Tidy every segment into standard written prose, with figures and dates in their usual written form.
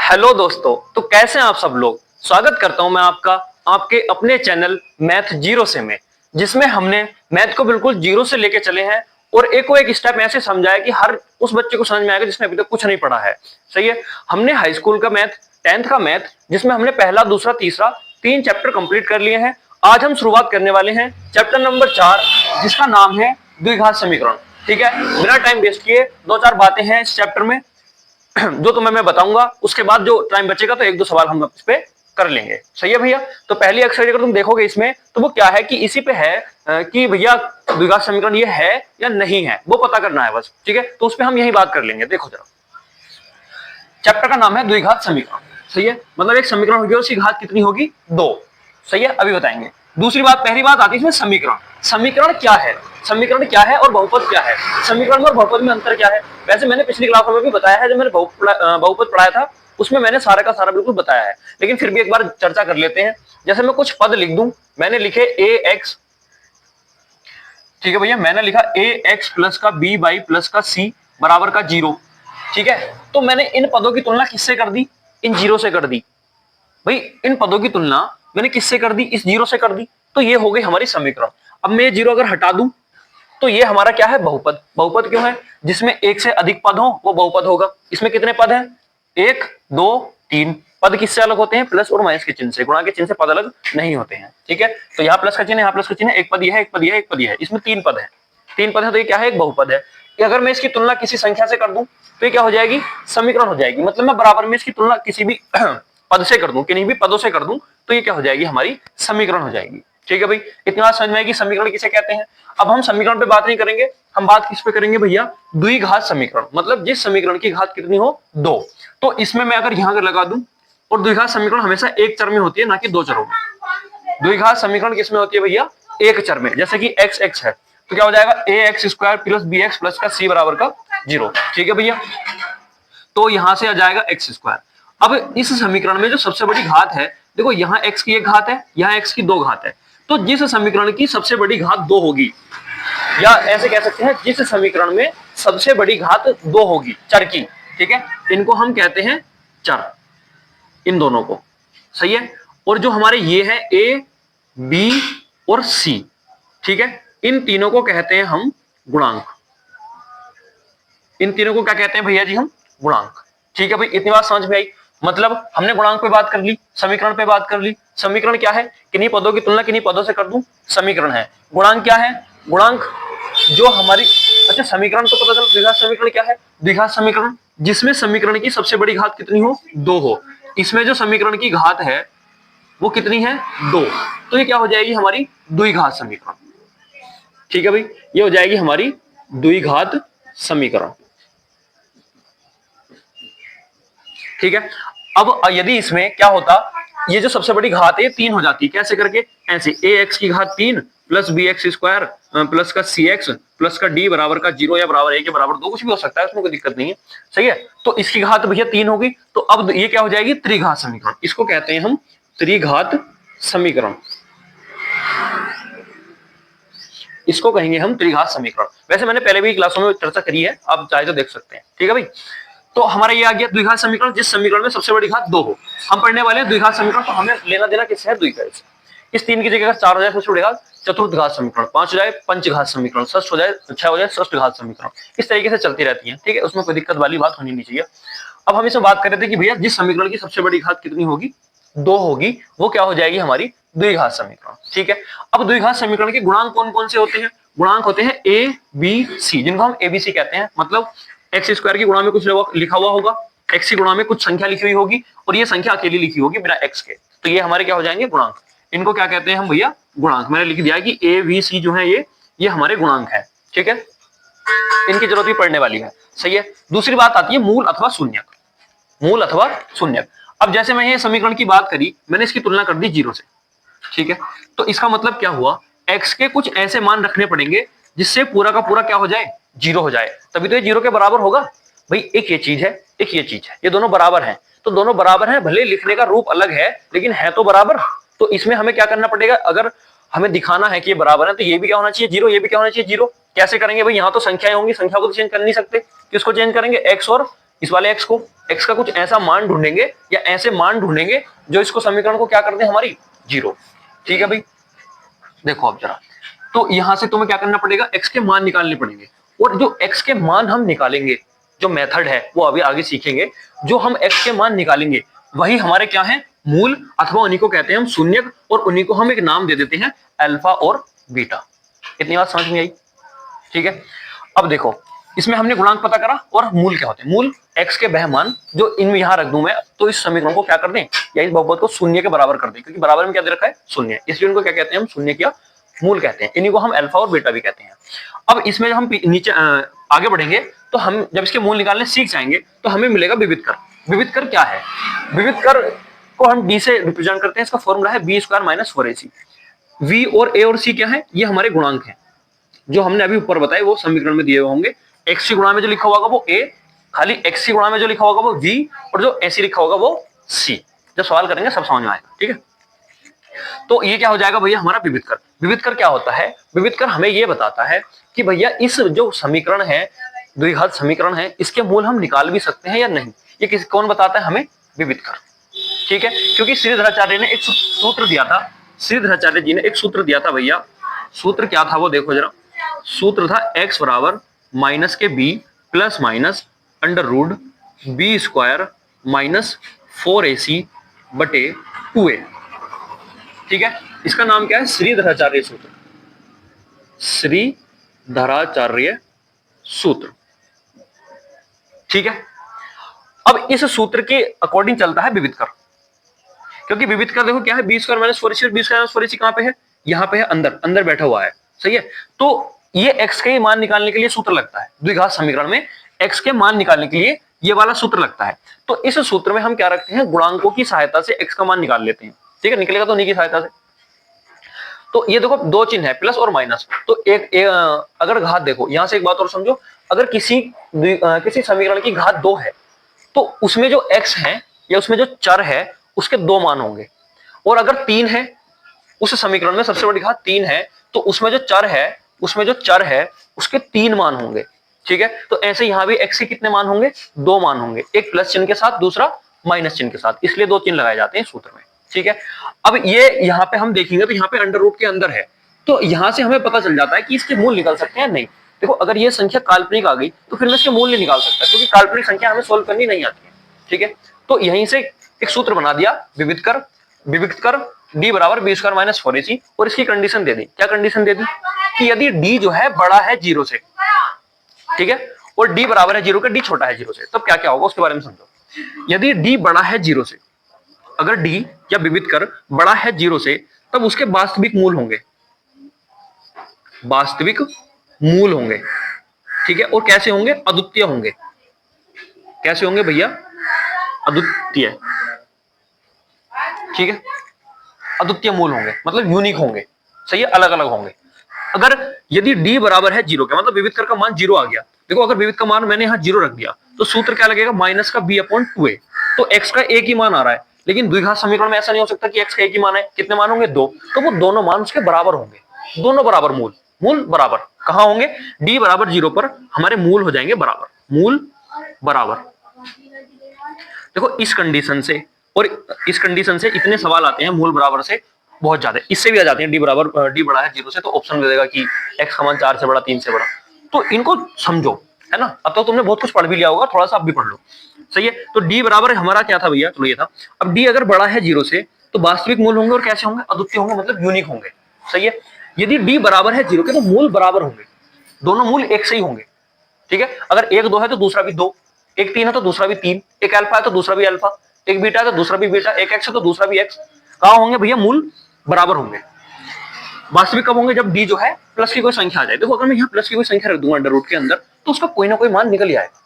Hello दोस्तों, तो कैसे हैं आप सब लोग। स्वागत करता हूं मैं आपका आपके अपने चैनल मैथ जीरो से में, जिसमें हमने मैथ को बिल्कुल जीरो से लेके चले हैं और एक को एक स्टेप ऐसे समझाया कि हर उस बच्चे को समझ में आएगा जिसने अभी तक कुछ नहीं पढ़ा है। सही है। हमने हाई स्कूल का मैथ, 10th का मैथ, जिसमें हमने पहला, दूसरा, तीसरा 3 चैप्टर कंप्लीट कर लिए हैं। आज हम शुरुआत करने वाले हैं चैप्टर नंबर 4, जिसका नाम है द्विघात समीकरण। ठीक है, बिना टाइम वेस्ट किए 2-4 बातें हैं इस चैप्टर में जो तुम्हें मैं बताऊंगा। उसके बाद जो टाइम बचेगा तो 1-2 सवाल हम इस पे कर लेंगे। सही है भैया। तो पहली एक्सरसाइज अगर तुम देखोगे इसमें तो वो क्या है कि इसी पे है कि भैया द्विघात समीकरण ये है या नहीं है, वो पता करना है बस। ठीक है, तो उस पे हम यही बात कर लेंगे। देखो जरा, चैप्टर का नाम है द्विघात समीकरण। सही है, मतलब एक समीकरण होगी, उसकी घात कितनी होगी? 2। सही है, अभी बताएंगे। दूसरी बात, पहली बात आती है इसमें समीकरण। समीकरण क्या है, समीकरण क्या है और बहुपद क्या है, समीकरण और बहुपद में अंतर क्या है। वैसे मैंने पिछली क्लासों में भी बताया है, जब मैंने बहुपद पढ़ाया था उसमें मैंने सारा का सारा बिल्कुल बताया है, लेकिन फिर भी एक बार चर्चा कर लेते हैं। जैसे मैं कुछ पद लिख दूं, मैंने लिखे ए एक्स, ठीक है भैया, मैंने लिखा ए एक्स प्लस का बी वाई प्लस का सी बराबर का 0। ठीक है, तो मैंने इन पदों की तुलना किससे कर दी? इन 0 से कर दी। भाई इन पदों की तुलना मैंने किससे कर दी? इस 0 से कर दी। तो ये हो गई हमारी समीकरण। अब मैं ये 0 अगर हटा दूं तो ये हमारा क्या है? बहुपद। बहुपद क्यों है? जिसमें एक से अधिक पद हो वो बहुपद होगा। इसमें कितने पद हैं? 1, 2, 3। पद किससे अलग होते हैं? प्लस और माइनस के चिन्ह से। गुणा के चिन्ह से पद अलग नहीं होते हैं। ठीक है, तो यहाँ प्लस का चिन्ह है, यहाँ प्लस का चिन्ह है, एक पद ये है, एक पद ये है, एक पद ये है। इसमें 3 पद है, 3 पद है, तो ये क्या है? एक बहुपद है। अगर मैं इसकी तुलना किसी संख्या से कर दूं तो ये क्या हो जाएगी? समीकरण हो जाएगी। मतलब मैं बराबर में इसकी तुलना किसी भी पद से कर दूं, किन्हीं भी पदों से कर दूं, तो ये क्या हो जाएगी? हमारी समीकरण हो जाएगी। ठीक है भाई, इतनी बात समझ में आएगी समीकरण किसे कहते हैं। अब हम समीकरण पे बात नहीं करेंगे, हम बात किस पे करेंगे भैया? द्विघात समीकरण। मतलब जिस समीकरण की घात कितनी हो? 2। तो इसमें मैं अगर यहां लगा दूं, और द्विघात समीकरण हमेशा एक चर में होती है, ना कि 2 चरों में। द्विघात समीकरण किसमें होती है भैया? एक चर में। जैसे कि एक्स एक्स है तो क्या हो जाएगा? A X square plus B X plus का सी बराबर का 0। ठीक है भैया, तो यहां से आ जाएगा एक्स स्क्वायर। अब इस समीकरण में जो सबसे बड़ी घात है, देखो यहाँ x की एक घात है, यहाँ x की 2 घात है। तो जिस समीकरण की सबसे बड़ी घात 2 होगी, या ऐसे कह सकते हैं जिस समीकरण में सबसे बड़ी घात 2 होगी चर की, ठीक है, इनको हम कहते हैं चर, इन दोनों को। सही है। और जो हमारे ये है a, b और c, ठीक है, इन तीनों को कहते हैं हम गुणांक। इन तीनों को क्या कहते हैं भैया जी? हम गुणांक। ठीक है भाई, इतनी बात समझ में आई। मतलब हमने गुणांक पे बात कर ली, समीकरण पे बात कर ली। समीकरण क्या है? किन्हीं पदों की तुलना किन्हीं पदों से कर दूं, समीकरण है। गुणांक क्या है? गुणांक जो हमारी, अच्छा समीकरण तो पता चला। द्विघात समीकरण क्या है? द्विघात समीकरण जिसमें समीकरण की सबसे बड़ी घात कितनी हो? 2 हो। इसमें जो समीकरण की घात है वो कितनी है? 2। तो ये क्या हो जाएगी? हमारी द्विघात समीकरण। ठीक है भाई, ये हो जाएगी हमारी द्विघात समीकरण। ठीक है, अब यदि इसमें क्या होता, ये जो सबसे बड़ी घात है 3 हो जाती। कैसे करके? ऐसे ए एक्स की घात 3 plus B x square plus का सी एक्स प्लस का डी बराबर का 0 या बराबर 1 या बराबर 2, कुछ भी हो सकता है, उसमें कोई दिक्कत नहीं है। सही है, तो इसकी घात भैया 3 होगी। तो अब ये क्या हो जाएगी? त्रिघात समीकरण। इसको कहते हैं हम त्रिघात समीकरण। इसको कहेंगे हम त्रिघात समीकरण। वैसे मैंने पहले भी क्लासों में चर्चा करी है, आप चाहे तो देख सकते हैं। ठीक है भाई, तो हमारा ये आ गया द्विघात समीकरण, जिस समीकरण में सबसे बड़ी घात 2 हो। हम पढ़ने वाले हैं द्विघात समीकरण, तो हमें लेना देना किससे है? द्विघात से। इस 3 की जगह 4 हो जाए सबसे बड़ी घात चतुर्थ घात समीकरण, 5 हो जाए पंचघात समीकरण, 6 हो जाए 6 घात समीकरण। इस तरीके से चलती रहती है। ठीक है, उसमें कोई दिक्कत वाली बात होनी नहीं चाहिए। अब हम इसमें बात कर रहे थे कि भैया जिस समीकरण की सबसे बड़ी घात कितनी होगी? 2 होगी, वो क्या हो जाएगी? हमारी द्विघात समीकरण। ठीक है, अब द्विघात समीकरण के गुणांक कौन कौन से होते हैं? गुणांक होते हैं ए बी सी, जिनको हम एबीसी कहते हैं। मतलब एक्स स्क्वायर की गुणा में कुछ लिखा हुआ होगा, एक्स की गुणा में कुछ संख्या लिखी हुई होगी, और ये संख्या अकेली लिखी होगी बिना एक्स के। तो ये हमारे क्या हो जाएंगे? गुणांक। इनको क्या कहते हैं हम भैया? गुणांक। मैंने लिख दिया कि ए बी सी जो है ये हमारे गुणांक है। ठीक है, इनकी जरूरत भी पड़ने वाली है। सही है। दूसरी बात आती है मूल अथवा शून्यक। मूल अथवा शून्यक। अब जैसे मैं ये समीकरण की बात करी, मैंने इसकी तुलना कर दी 0 से। ठीक है, तो इसका मतलब क्या हुआ? x के कुछ ऐसे मान रखने पड़ेंगे जिससे पूरा का पूरा क्या हो जाए? 0 हो जाए, तभी तो ये 0 के बराबर होगा। भाई एक ये चीज है, एक ये चीज है, ये दोनों बराबर हैं। तो दोनों बराबर हैं, भले लिखने का रूप अलग है लेकिन है तो बराबर। तो इसमें हमें क्या करना पड़ेगा? अगर हमें दिखाना है कि ये बराबर है तो ये भी क्या होना चाहिए? 0, ये भी क्या होना चाहिए? 0। कैसे करेंगे भाई? यहाँ तो संख्याएं होंगी, संख्या को तो चेंज कर नहीं सकते, किसको चेंज करेंगे? x और इस वाले x को, x का कुछ ऐसा मान ढूंढेंगे या ऐसे मान ढूंढेंगे जो इसको समीकरण को क्या कर दे हमारी जीरो। ठीक है भाई, देखो अब जरा, तो यहां से तुम्हें क्या करना पड़ेगा, x के मान निकालने पड़ेंगे। और जो x के मान हम निकालेंगे, जो मेथड है वो अभी आगे सीखेंगे, जो हम x के मान निकालेंगे वही हमारे क्या है, मूल, अथवा उन्हीं को कहते हैं हम शून्यक, और उन्हीं को हम एक नाम दे देते हैं अल्फा और बीटा। इतनी बात समझ में आई? ठीक है, अब देखो इसमें हमने गुणांक पता करा और मूल क्या होते हैं, मूल x के वह मान जो इनमें यहां रख दूं मैं, तो इस समीकरण को क्या कर दें, या इस बहुपद को शून्य के बराबर कर दें, क्योंकि बराबर में क्या दे रखा है, शून्य, इसलिए उनको क्या कहते हैं हम, शून्य या मूल कहते हैं। इन्हीं को हम अल्फा और बीटा भी कहते हैं। अब इसमें हम नीचे आगे बढ़ेंगे तो हम जब इसके मूल निकालने सीख जाएंगे तो हमें मिलेगा विविध कर। विविध कर क्या है, विविध कर को हम डी से रिप्रेजेंट करते हैं, इसका फॉर्मूला है b square minus 4ac। We और ए और सी क्या है, ये हमारे गुणांक हैं जो हमने अभी ऊपर बताए, वो समीकरण में दिए हुए होंगे। एक्स गुणा में जो लिखा होगा वो ए, खाली एक्स गुणा में जो लिखा होगा वो वी, और जो एसी लिखा होगा वो सी। जब सवाल करेंगे सब समझ में आएगा। ठीक है, तो ये क्या हो जाएगा भैया हमारा विविध कर। विविध कर क्या होता है, विविध कर हमें ये बताता है कि भैया इस जो समीकरण है, द्विघात समीकरण है, इसके मूल हम निकाल भी सकते हैं या नहीं, ये किसी कौन बताता है हमें, विविध कर। ठीक है, क्योंकि श्रीधराचार्य ने एक सूत्र दिया था, श्रीधराचार्य जी ने एक सूत्र दिया था भैया। सूत्र क्या था वो देखो जरा, सूत्र था x बराबर माइनस के b plus minus under root b square minus 4ac बटे 2a। ठीक है, इसका नाम क्या है, श्रीधराचार्य सूत्र, श्रीधराचार्य सूत्र। ठीक है, अब इस सूत्र के अकॉर्डिंग चलता है विविध कर, क्योंकि विविध कर देखो क्या है, b square minus 4ac, b square minus 4ac कहां पे है, यहां पे है, अंदर अंदर बैठा हुआ है। सही है, तो ये x के मान निकालने के लिए सूत्र लगता है, द्विघात समीकरण में x के मान निकालने के लिए ये वाला सूत्र लगता है। तो इस सूत्र में हम क्या रखते हैं, गुणांकों की सहायता से x का मान निकाल लेते हैं। ठीक है, निकलेगा तो उन्हीं की सहायता से। तो ये देखो दो चिन्ह है, प्लस और माइनस, तो अगर घात देखो, यहां से एक बात और समझो, अगर किसी समीकरण की घात 2 है तो उसमें जो x है या उसमें जो चर है उसके 2 मान होंगे, और अगर 3 है, उस समीकरण में सबसे बड़ी घात 3 है, तो उसमें जो चर है उसके 3 मान होंगे। ठीक है, तो ऐसे यहां भी x के कितने मान होंगे, 2 मान होंगे, एक प्लस चिन्ह के साथ, दूसरा माइनस चिन्ह के साथ, इसलिए 2 चिन्ह लगाए जाते हैं सूत्र में। ठीक है, अब ये यहाँ पे हम देखेंगे तो यहाँ पे अंडर रूट के अंदर है, तो यहां से हमें पता चल जाता है कि इसके मूल निकाल सकते हैं नहीं। देखो अगर ये संख्या काल्पनिक आ गई तो फिर मैं इसके मूल नहीं निकाल सकता, क्योंकि काल्पनिक संख्या हमें सोल्व करनी नहीं आती है। ठीक है, तो यहीं से एक सूत्र बना दिया, विविध कर d बराबर बी स्क्वायर माइनस 4ac, और इसकी कंडीशन दे दी। क्या कंडीशन दे दी, कि यदि d जो है बड़ा है 0 से, ठीक है, और d बराबर है 0 के, d छोटा है 0 से, तब क्या क्या होगा उसके बारे में समझो। यदि d बड़ा है 0 से, अगर d या विविध कर बड़ा है 0 से, तब उसके वास्तविक मूल होंगे, वास्तविक मूल होंगे। ठीक है, और कैसे होंगे, अद्वितीय होंगे। कैसे होंगे भैया, अद्वितीय। ठीक है, अद्वितीय मूल होंगे मतलब यूनिक होंगे। सही है, अलग अलग होंगे। अगर यदि d बराबर है 0 के, मतलब विविध कर का मान 0 आ गया, देखो अगर विविध का मान मैंने यहाँ 0 रख दिया तो सूत्र क्या लगेगा, माइनस का b अपॉन 2a। तो x का एक ही मान आ रहा है, लेकिन द्विघात समीकरण में ऐसा नहीं हो सकता कि x का एक ही मान है, कितने मान होंगे, 2, तो वो दोनों मान उसके बराबर होंगे, दोनों बराबर, मूल बराबर। कहां होंगे, d बराबर 0 पर हमारे मूल हो जाएंगे बराबर, मूल बराबर। देखो इस कंडीशन से और इस कंडीशन से इतने सवाल आते हैं मूल बराबर से, बहुत ज्यादा, इससे भी आ जाते हैं। d बड़ा है 0 से, तो ऑप्शन दे देगा कि x का मान 4 से बड़ा, 3 से बड़ा। तो इनको समझो, है ना। अब तो तुमने बहुत कुछ पढ़ भी लिया होगा, थोड़ा सा अब भी पढ़ लो। सही है, तो d बराबर हमारा क्या था भैया, चलो ये था। अब d अगर बड़ा है 0 से तो वास्तविक मूल होंगे, और कैसे होंगे, अद्वितीय होंगे, मतलब यूनिक होंगे। सही है, यदि d बराबर है 0 के तो मूल बराबर होंगे, दोनों मूल एक से ही होंगे। ठीक है, अगर एक 2 है तो दूसरा भी 2, एक 3 है तो दूसरा भी 3, एक अल्फा है तो दूसरा भी अल्फा, एक बीटा है तो दूसरा भी बीटा, एक एक्स है तो दूसरा भी एक्स। कहां होंगे भैया, मूल बराबर होंगे। वास्तविक कब होंगे, जब डी जो है प्लस की कोई संख्या आ जाए। देखो अगर मैं यहाँ प्लस की कोई संख्या रख दूंगा अंडर रूट के अंदर, तो उसका कोई ना कोई मान निकल ही आएगा,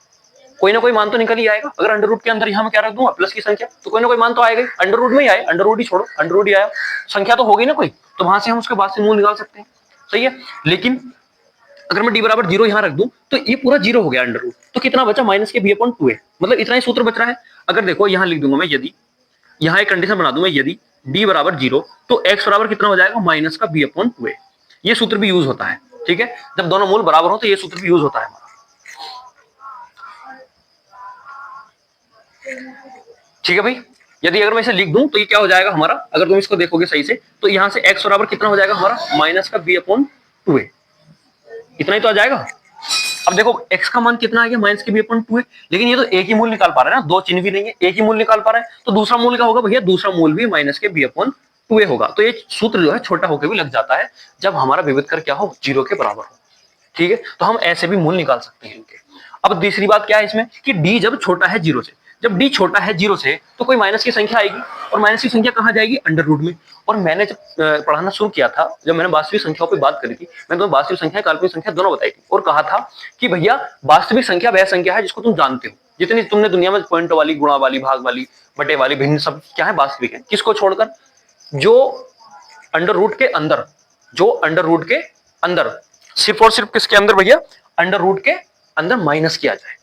कोई ना कोई मान तो निकल ही आएगा। अगर अंडर रूट के अंदर यहाँ मैं क्या रख दूंगा, प्लस की संख्या, तो कोई ना कोई मान तो आएगा ही। अंडर रूट में ही आए, अंडर रूट ही छोड़ो, अंडर रूट ही आया, संख्या तो होगी ना कोई, तो वहां से हम उसके बाद से मूल निकाल सकते हैं। सही है, लेकिन अगर मैं d बराबर 0 यहाँ रख दूं तो ये पूरा 0 हो गया अंडर रूट, तो कितना बचा, माइनस के b अपॉन 2a, मतलब इतना ही सूत्र बच रहा है। अगर देखो यहाँ लिख दूंगा मैं, यदि यहाँ एक कंडीशन बना दूं मैं, यदि d बराबर 0 तो x बराबर कितना हो जाएगा, माइनस का b अपॉन 2a। ये सूत्र भी यूज होता है। ठीक है, जब दोनों मूल बराबर हो तो ये सूत्र भी यूज होता है हमारा। ठीक है भाई। यदि अगर मैं इसे लिख दूं तो ये क्या हो जाएगा हमारा, अगर तुम इसको देखोगे सही से तो यहां से x बराबर कितना हो जाएगा हमारा माइनस का b/2a, इतना ही तो आ जाएगा। अब देखो x का मान कितना आ गया माइनस के b/2a, लेकिन ये तो एक ही मूल निकाल पा रहा है ना, दो चिन्ह भी नहीं है, एक ही मूल निकाल पा रहा है, तो दूसरा मूल क्या होगा भैया, दूसरा मूल भी माइनस के b/2a होगा। तो ये सूत्र जो है छोटा होकर भी लग जाता है जब हमारा विविध कर क्या हो, 0 के बराबर हो। ठीक है, तो हम ऐसे भी मूल निकाल सकते हैं इनके। अब तीसरी बात क्या है इसमें कि d जब छोटा है 0 से, जब d छोटा है 0 से तो कोई माइनस की संख्या आएगी, और माइनस की संख्या कहाँ जाएगी, अंडर रूट में। और मैंने जब पढ़ाना शुरू किया था, जब मैंने वास्तविक संख्याओं पे बात करी थी, मैंने तो वास्तविक संख्या काल्पनिक संख्या दोनों बताई थी, और कहा था कि भैया वास्तविक संख्या वह संख्या है जिसको तुम जानते हो, जितनी तुमने दुनिया में पॉइंट वाली, गुणा वाली, भाग वाली, बटे वाली, भिन्न, सब क्या है, वास्तविक है। किसको छोड़कर, जो अंडर रूट के अंदर, जो अंडर रूट के अंदर, सिर्फ और सिर्फ किसके अंदर भैया, अंडर रूट के अंदर माइनस किया जाए,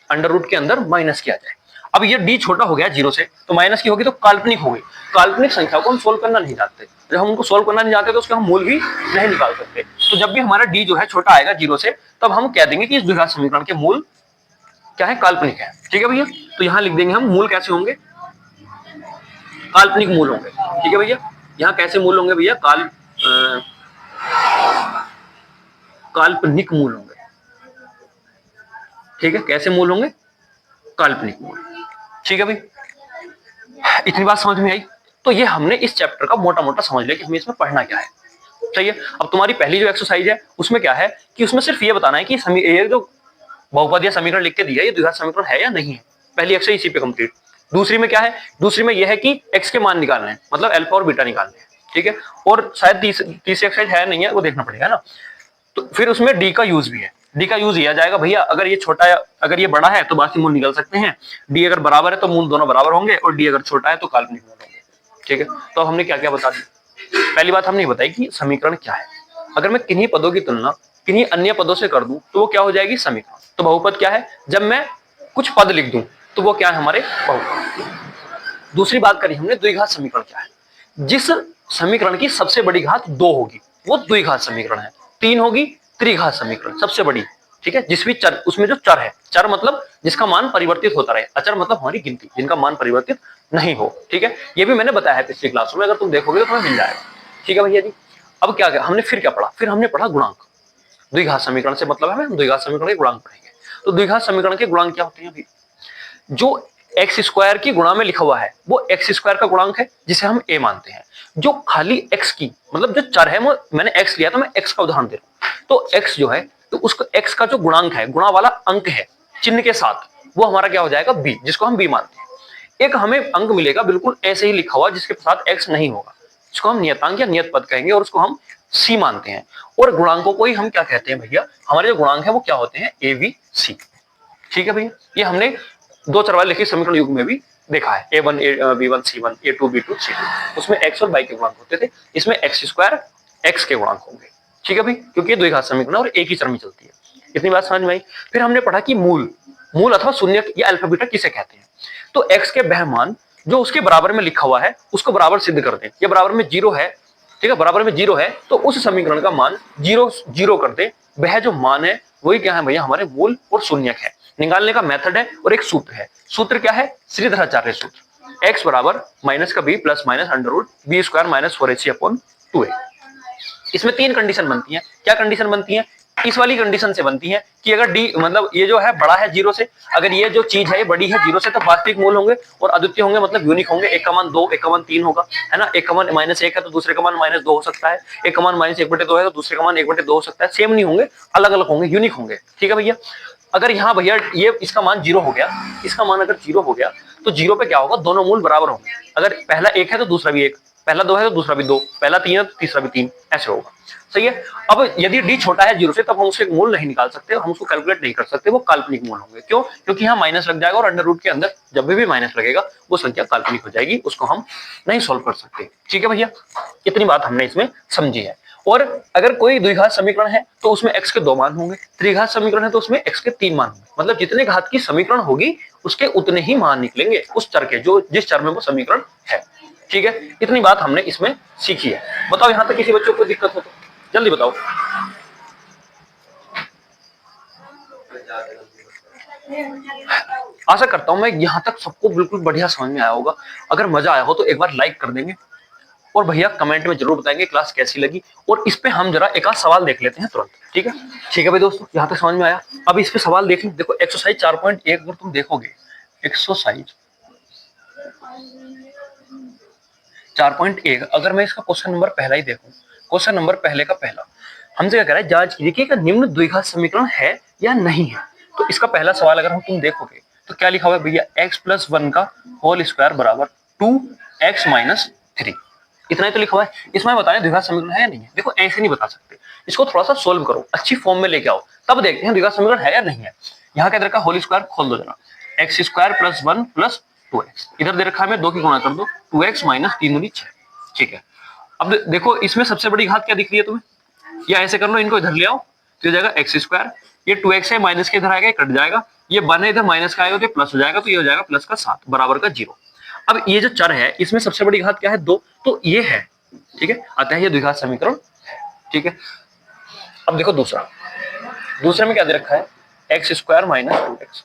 अंडर रूट के अंदर माइनस किया जाए। अब ये d छोटा हो गया 0 से, तो माइनस की होगी तो काल्पनिक हो गई। काल्पनिक संख्या को हम सोल्व करना नहीं जानते, जब हम उनको सोल्व करना नहीं जानते तो उसका हम मूल भी नहीं निकाल सकते। तो जब भी हमारा d जो है छोटा आएगा 0 से, तब हम कह देंगे कि इस द्विघात समीकरण के मूल क्या है, काल्पनिक है। ठीक है भैया, तो यहां लिख देंगे हम मूल कैसे होंगे, काल्पनिक मूल होंगे। ठीक है भैया, यहाँ कैसे मूल होंगे भैया, काल्पनिक मूल होंगे। ठीक है, कैसे मूल होंगे, काल्पनिक मूल। ठीक है भाई, इतनी बात समझ में आई। तो ये हमने इस चैप्टर का मोटा मोटा समझ लिया कि हमें इसमें पढ़ना क्या है। सही है। अब तुम्हारी पहली जो एक्सरसाइज है उसमें क्या है कि उसमें सिर्फ ये बताना है कि ये जो बहुपद या समीकरण लिख के दिया, ये द्विघात समीकरण है या नहीं है। पहली एक्सरसाइज इसी पे कंप्लीट। दूसरी में क्या है, दूसरी में यह है कि एक्स के मान निकालने हैं, मतलब अल्फा और बीटा निकालने हैं। ठीक है, और शायद तीसरी एक्सरसाइज है नहीं है, वो देखना पड़ेगा ना। तो फिर उसमें डी का यूज भी है। डी का यूज किया जाएगा भैया, अगर ये छोटा है, अगर ये बड़ा है तो बाकी मूल निकल सकते हैं, डी अगर बराबर है तो मूल दोनों बराबर होंगे, और डी अगर छोटा है तो काल्पनिक मूल होंगे। ठीक है, तो अब हमने क्या क्या बता दिया। पहली बात हमने बताई कि समीकरण क्या है। अगर मैं किन्हीं पदों की तुलना किन्हीं अन्य पदों से कर दूं तो वो क्या हो जाएगी, समीकरण। तो बहुपद क्या है, जब मैं कुछ पद लिख दूं तो वो क्या है, हमारे बहुपद। दूसरी बात करी हमने द्विघात समीकरण क्या है, जिस समीकरण की सबसे बड़ी घात 2 होगी वो द्विघात समीकरण है, 3 होगी त्रिघात समीकरण सबसे बड़ी। ठीक है, जिस भी चर, उसमें जो चर है, चर मतलब जिसका मान परिवर्तित होता रहे, अचर मतलब हमारी गिनती, जिनका मान परिवर्तित नहीं हो। ठीक है, ये भी मैंने बताया है पिछली क्लास में, अगर तुम देखोगे तो तुम्हें मिल जाएगा। ठीक है भैया जी, अब क्या हमने फिर क्या पढ़ा, फिर हमने पढ़ा गुणांक। द्विघात समीकरण से मतलब है हम द्विघात समीकरण के गुणांक पढ़ेंगे। तो द्विघात समीकरण के गुणांक क्या होते हैं अभी, जो एक्स स्क्वायर की गुणा में लिखा हुआ है वो एक्स स्क्वायर का गुणांक है, जिसे हम ए मानते हैं। जो खाली एक्स की, मतलब जो चर है, वो मैंने एक्स लिया तो मैं एक्स का उदाहरण दे रहा हूं, तो एक्स जो है, तो उसको एक्स का जो गुणांक है, गुणा वाला अंक है चिन्ह के साथ, वो हमारा क्या हो जाएगा, बी, जिसको हम बी मानते हैं। एक हमें अंक मिलेगा बिल्कुल ऐसे ही लिखा हुआ जिसके साथ एक्स नहीं होगा, इसको हम नियतांक या नियत पद कहेंगे, और उसको हम सी मानते हैं। और गुणांकों को ही हम क्या कहते हैं भैया, हमारे जो गुणांक है वो क्या होते हैं, ए बी सी। ठीक है भैया, ये हमने दो चर वाले लिखित समीकरण युग में भी देखा है, a1 b1 c1 a2 b2 c2, उसमें x और y के गुणांक होते थे, इसमें x स्क्वायर x के गुणांक होंगे। ठीक है भाई, क्योंकि ये द्विघात समीकरण और एक ही चर में चलती है। इतनी बात समझ में आई। फिर हमने पढ़ा कि मूल, मूल अथवा शून्य या अल्फा बीटा किसे कहते हैं। तो x के वह मान जो उसके बराबर में लिखा हुआ है उसको बराबर सिद्ध कर दें। ये बराबर में 0 है, ठीक है, बराबर में 0 है तो उस समीकरण का मान 0 0 कर दे। वह जो मान है वही क्या है भैया, हमारे मूल और शून्यक है। निकालने का मेथड है और एक सूत्र है। सूत्र क्या है, श्रीधराचार्य सूत्र, x बराबर माइनस का b plus minus under root b square minus 4ac upon 2a। इसमें 3 कंडीशन बनती हैं। क्या कंडीशन बनती हैं, इस वाली कंडीशन से बनती है कि अगर डी मतलब ये जो है बड़ा है 0 से, अगर ये जो चीज है ये बड़ी है 0 से, तो वास्तविक मूल होंगे और अद्वितीय होंगे, मतलब यूनिक होंगे। एक का मान 2, एक का मान 3 होगा, है ना। एक का मान -1 है तो दूसरे का मान -2 हो सकता है। एक का मान -1/2 है तो दूसरे का मान 1/2 हो सकता है। सेम नहीं होंगे, अलग अलग होंगे, यूनिक होंगे। ठीक है भैया। अगर यहाँ भैया ये इसका मान 0 हो गया, इसका मान अगर 0 हो गया तो 0 पे क्या होगा, दोनों मूल बराबर होंगे। अगर पहला 1 है तो दूसरा भी 1, पहला 2 है तो दूसरा भी 2, पहला 3 है तो तीसरा भी 3, ऐसे होगा। सही है। अब यदि डी छोटा है 0 से, तब हम उससे मूल नहीं निकाल सकते, हम उसको कैलकुलेट नहीं कर सकते, वो काल्पनिक मूल होंगे। क्यों, क्योंकि यहाँ माइनस लग जाएगा और अंडर रूट के अंदर जब भी माइनस लगेगा वो संख्या काल्पनिक हो जाएगी, उसको हम नहीं सोल्व कर सकते। ठीक है भैया, इतनी बात हमने इसमें समझी है। और अगर कोई द्विघात समीकरण है तो उसमें x के 2 मान होंगे, त्रिघात समीकरण है तो उसमें x के 3 मान होंगे। मतलब जितने घात की समीकरण होगी उसके उतने ही मान निकलेंगे उस चर के, जो जिस चर में वो समीकरण है। ठीक है, इतनी बात हमने इसमें सीखी है। बताओ यहां तक किसी बच्चों को दिक्कत हो तो जल्दी बताओ। आशा करता हूं मैं यहां तक सबको बिल्कुल बढ़िया समझ में आया होगा। अगर मजा आया हो तो एक बार लाइक कर देंगे और भैया कमेंट में जरूर बताएंगे क्लास कैसी लगी। और इस पे हम जरा एक आध सवाल देख लेते हैं तुरंत। ठीक है, ठीक है भाई दोस्तों, यहाँ तक समझ में आया। अब इस पे सवाल देख लें। देखो एक्सरसाइज 4.1 अगर तुम देखोगे, एक्सरसाइज 4.1 अगर मैं इसका क्वेश्चन नंबर पहला ही देखूं, क्वेश्चन नंबर पहले का पहला हमसे क्या कह रहा है, जांच कीजिए कि निम्न द्विघात समीकरण है या नहीं है। तो इसका पहला सवाल अगर हम तुम देखोगे तो क्या लिखा हुआ है भैया, x+1 का होल स्क्वायर बराबर 2x-3। इतना ही तो लिखा हुआ है। इसमें बताने द्विघात समीकरण है या नहीं है। देखो ऐसे नहीं बता सकते, इसको थोड़ा सा सोल्व करो, अच्छी फॉर्म में लेके आओ, तब देखते हैं द्विघात समीकरण है या नहीं है। यहाँ क्या दे रखा है, होल स्क्वायर खोल दो जरा, x² + 1 + 2x। इधर दे रखा है, मैं 2 की गुणा कर दो, 2x - 3 दूनी 6। ठीक है, अब देखो इसमें सबसे बड़ी घात क्या दिख रही है तुम्हें, या ऐसे कर लो, इनको इधर ले आओ तो ये जाएगा x², ये 2x है, माइनस के इधर आएगा, कट जाएगा, ये 1 है इधर माइनस का आएगा तो प्लस हो जाएगा, तो ये हो जाएगा प्लस का 7 बराबर का 0। अब ये जो चर है इसमें सबसे बड़ी घात क्या है, 2, तो ये है। ठीक है, अतः ये द्विघात समीकरण है। ठीक है, अब देखो दूसरे में क्या दे रखा है, x² - 2x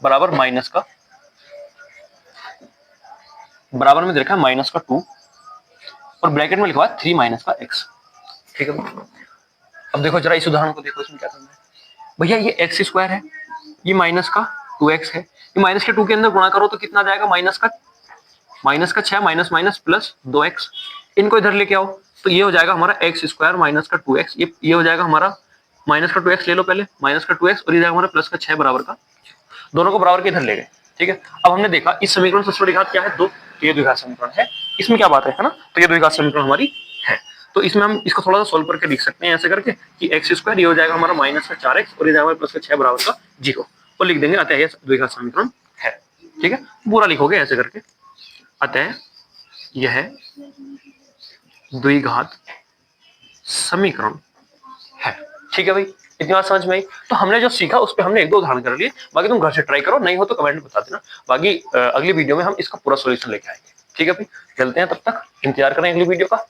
बराबर माइनस का, बराबर में दे रखा है माइनस का 2 और ब्रैकेट में लिखा हुआ है 3 - का x। ठीक है, अब देखो जरा इस उदाहरण को देखो, इसमें क्या करना है भैया, ये x² है, ये माइनस का 2x है, ये माइनस के 2 के अंदर गुणा करो तो कितना जाएगा, माइनस का 6 माइनस माइनस प्लस 2x। इनको इधर लेके आओ तो ये हो जाएगा हमारा x² - का 2x, ये हो जाएगा हमारा माइनस का 2x ले लो पहले, माइनस का 2x, और ये जाएगा हमारा प्लस का 6 बराबर का, दोनों को बराबर के इधर ले गए। ठीक है, अब हमने देखा इस समीकरण सबसे बड़ी घात क्या है, 2, तो ये द्विघात समीकरण है। इसमें क्या बात है ना, तो ये द्विघात समीकरण हमारी है। तो इसमें हम इसको थोड़ा सा सोल्व करके लिख सकते हैं ऐसे करके कि x², ये हो जाएगा हमारा माइनस का 4x, और ये जाएगा प्लस का 6 बराबर का 0, और लिख देंगे अतः ये द्विघात समीकरण है। ठीक है, पूरा लिखोगे ऐसे करके, अतः यह द्विघात समीकरण है। ठीक है भाई, इतनी बात समझ में आई। तो हमने जो सीखा उस पर हमने 1-2 उदाहरण कर लिए, बाकी तुम घर से ट्राई करो, नहीं हो तो कमेंट में बता देना। बाकी अगली वीडियो में हम इसका पूरा सॉल्यूशन लेके आएंगे। ठीक है भाई, चलते हैं, तब तक इंतजार करें अगली वीडियो का।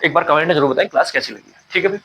एक बार कमेंट में जरूर बताएं क्लास कैसी लगी है। ठीक है भाई।